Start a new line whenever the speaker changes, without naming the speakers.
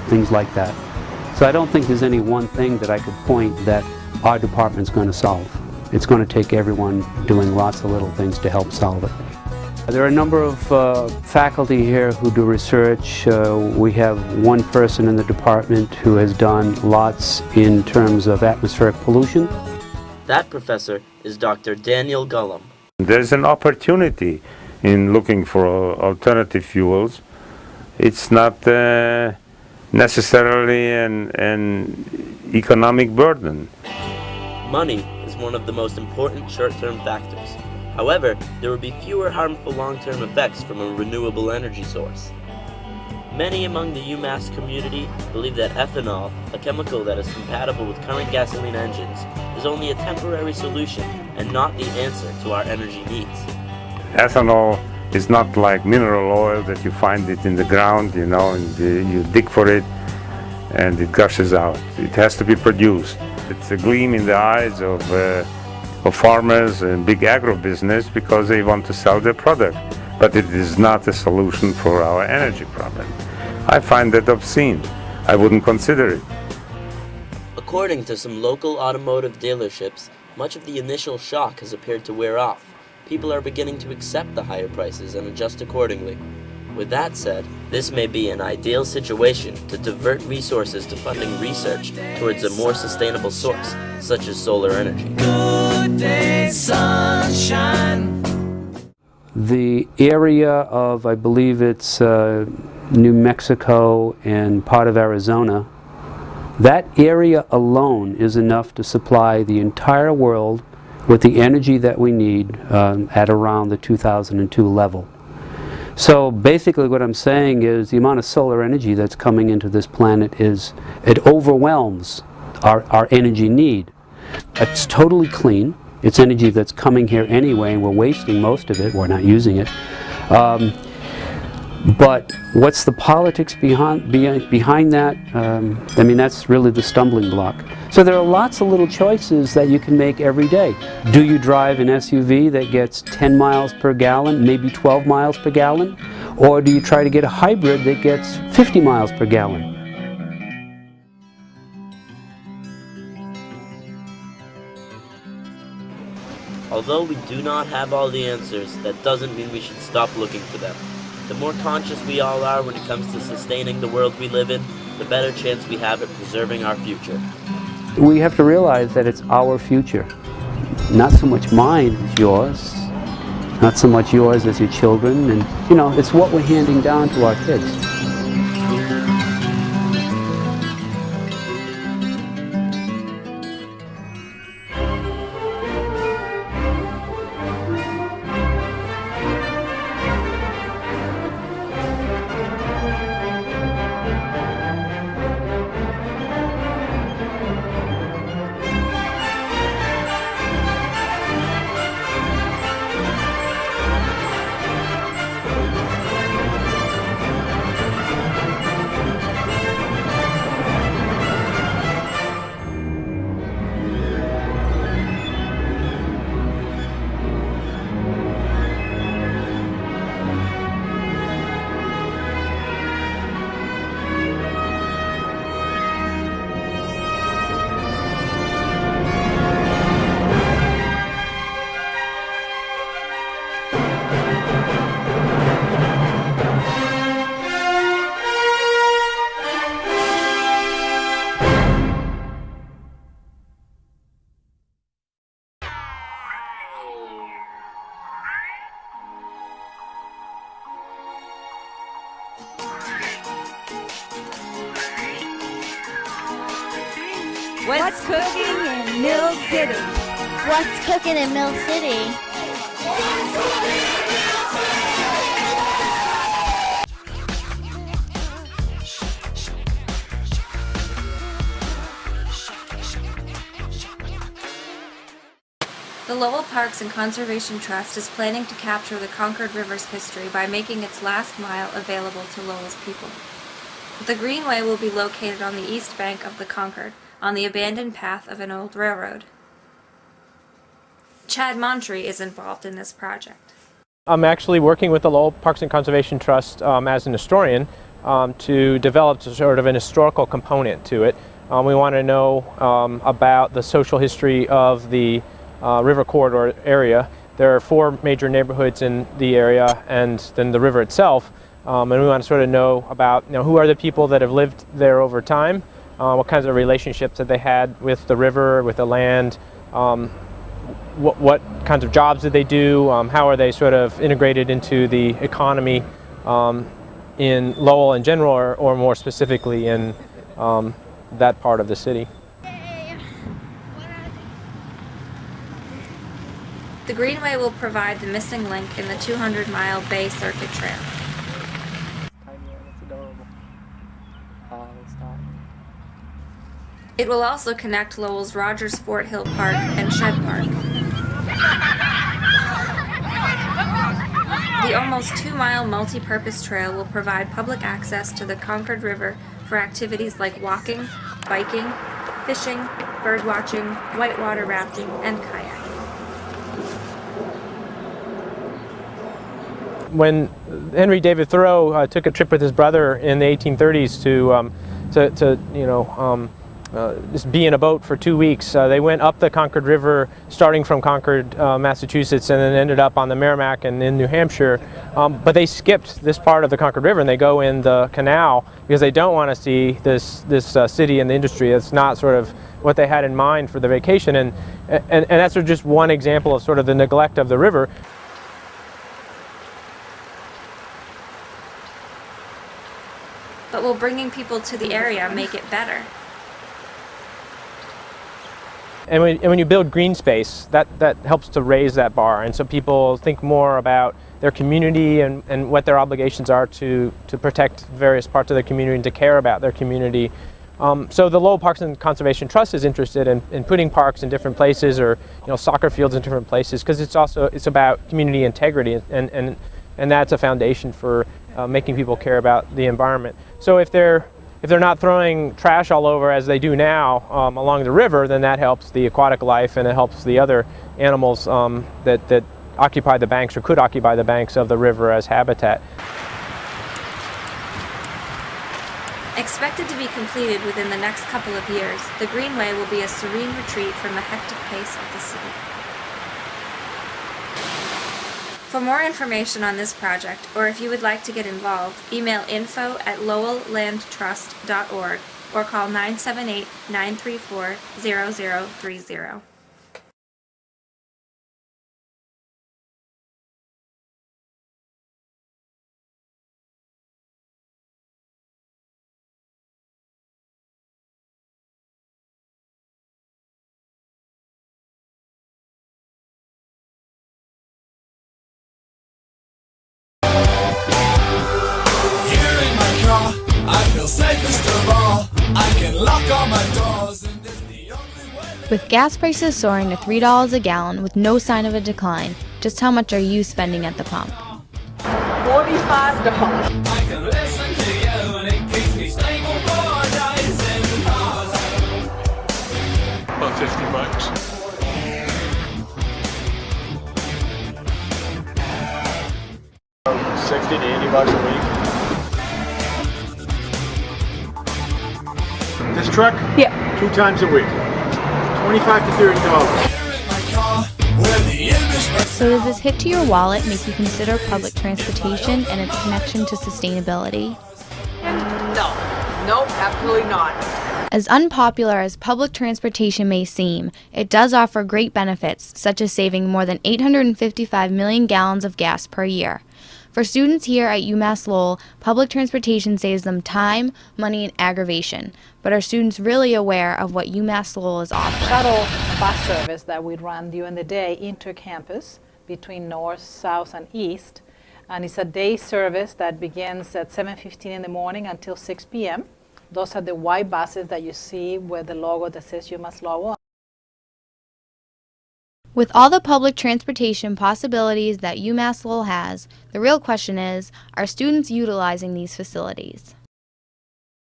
things like that. So I don't think there's any one thing that I could point that our department's going to solve. It's going to take everyone doing lots of little things to help solve it. There are a number of faculty here who do research. We have one person in the department who has done lots in terms of atmospheric pollution.
That professor is Dr. Daniel Gullum.
There's an opportunity in looking for alternative fuels. It's not necessarily an economic burden.
Money is one of the most important short-term factors. However, there will be fewer harmful long-term effects from a renewable energy source. Many among the UMass community believe that ethanol, a chemical that is compatible with current gasoline engines, is only a temporary solution and not the answer to our energy needs.
Ethanol is not like mineral oil that you find it in the ground, you know, and you dig for it and it gushes out. It has to be produced. It's a gleam in the eyes of farmers and big agribusiness because they want to sell their product. But it is not a solution for our energy problem. I find that obscene. I wouldn't consider it.
According to some local automotive dealerships, much of the initial shock has appeared to wear off. People are beginning to accept the higher prices and adjust accordingly. With that said, this may be an ideal situation to divert resources to funding research towards a more sustainable source, such as solar energy. Good day, sunshine.
The area of, I believe it's New Mexico and part of Arizona, that area alone is enough to supply the entire world with the energy that we need at around the 2002 level. So basically what I'm saying is the amount of solar energy that's coming into this planet it overwhelms our energy need. It's totally clean. It's energy that's coming here anyway, and we're wasting most of it. We're not using it. But what's the politics behind that? I mean, that's really the stumbling block. So there are lots of little choices that you can make every day. Do you drive an SUV that gets 10 miles per gallon, maybe 12 miles per gallon? Or do you try to get a hybrid that gets 50 miles per gallon?
Although we do not have all the answers, that doesn't mean we should stop looking for them. The more conscious we all are when it comes to sustaining the world we live in, the better chance we have at preserving our future.
We have to realize that it's our future. Not so much mine as yours. Not so much yours as your children. And, you know, it's what we're handing down to our kids.
What's cooking in Mill City?
What's cooking in Mill City?
The Lowell Parks and Conservation Trust is planning to capture the Concord River's history by making its last mile available to Lowell's people. The Greenway will be located on the east bank of the Concord, on the abandoned path of an old railroad. Chad Montree is involved in this project.
I'm actually working with the Lowell Parks and Conservation Trust as an historian to develop sort of an historical component to it. We want to know about the social history of the river corridor area. There are 4 major neighborhoods in the area and then the river itself. And we want to sort of know about, who are the people that have lived there over time, what kinds of relationships that they had with the river, with the land, what kinds of jobs did they do, how are they sort of integrated into the economy in Lowell in general, or more specifically in that part of the city.
The Greenway will provide the missing link in the 200-mile Bay Circuit Trail. It will also connect Lowell's Rogers Fort Hill Park and Shed Park. The almost 2-mile multi-purpose trail will provide public access to the Concord River for activities like walking, biking, fishing, birdwatching, whitewater rafting, and kayaking.
When Henry David Thoreau took a trip with his brother in the 1830s to just be in a boat for 2 weeks. They went up the Concord River, starting from Concord, Massachusetts, and then ended up on the Merrimack and in New Hampshire. But they skipped this part of the Concord River and they go in the canal because they don't want to see this city and the industry. It's not sort of what they had in mind for the vacation, and that's sort of just one example of sort of the neglect of the river.
But will bringing people to the area make it better?
And when you build green space, that helps to raise that bar, and so people think more about their community and what their obligations are to protect various parts of their community and to care about their community. So the Lowell Parks and Conservation Trust is interested in putting parks in different places, or soccer fields in different places, because it's about community integrity, and that's a foundation for making people care about the environment. So if they're not throwing trash all over as they do now along the river, then that helps the aquatic life, and it helps the other animals that occupy the banks or could occupy the banks of the river as habitat.
Expected to be completed within the next couple of years, the Greenway will be a serene retreat from the hectic pace of the city. For more information on this project, or if you would like to get involved, email info@lowelllandtrust.org or call 978-934-0030.
I feel safest of all. I can lock all my doors, and it's the only way.
With gas prices soaring to $3 a gallon with no sign of a decline, just how much are you spending at the pump?
$45. I can listen to you, and it keeps me stable for days and hours.
About $50. $60 to $80 a week. This truck?
Yeah.
2 times a week. $25 to $30.
So does this hit to your wallet make you consider public transportation and its connection to sustainability?
No. Nope, absolutely not.
As unpopular as public transportation may seem, it does offer great benefits, such as saving more than 855 million gallons of gas per year. For students here at UMass Lowell, public transportation saves them time, money, and aggravation. But are students really aware of what UMass Lowell is offering?
Shuttle bus service that we run during the day inter-campus between north, south, and east. And it's a day service that begins at 7:15 in the morning until 6 p.m. Those are the white buses that you see with the logo that says UMass Lowell.
With all the public transportation possibilities that UMass Lowell has, the real question is, are students utilizing these facilities?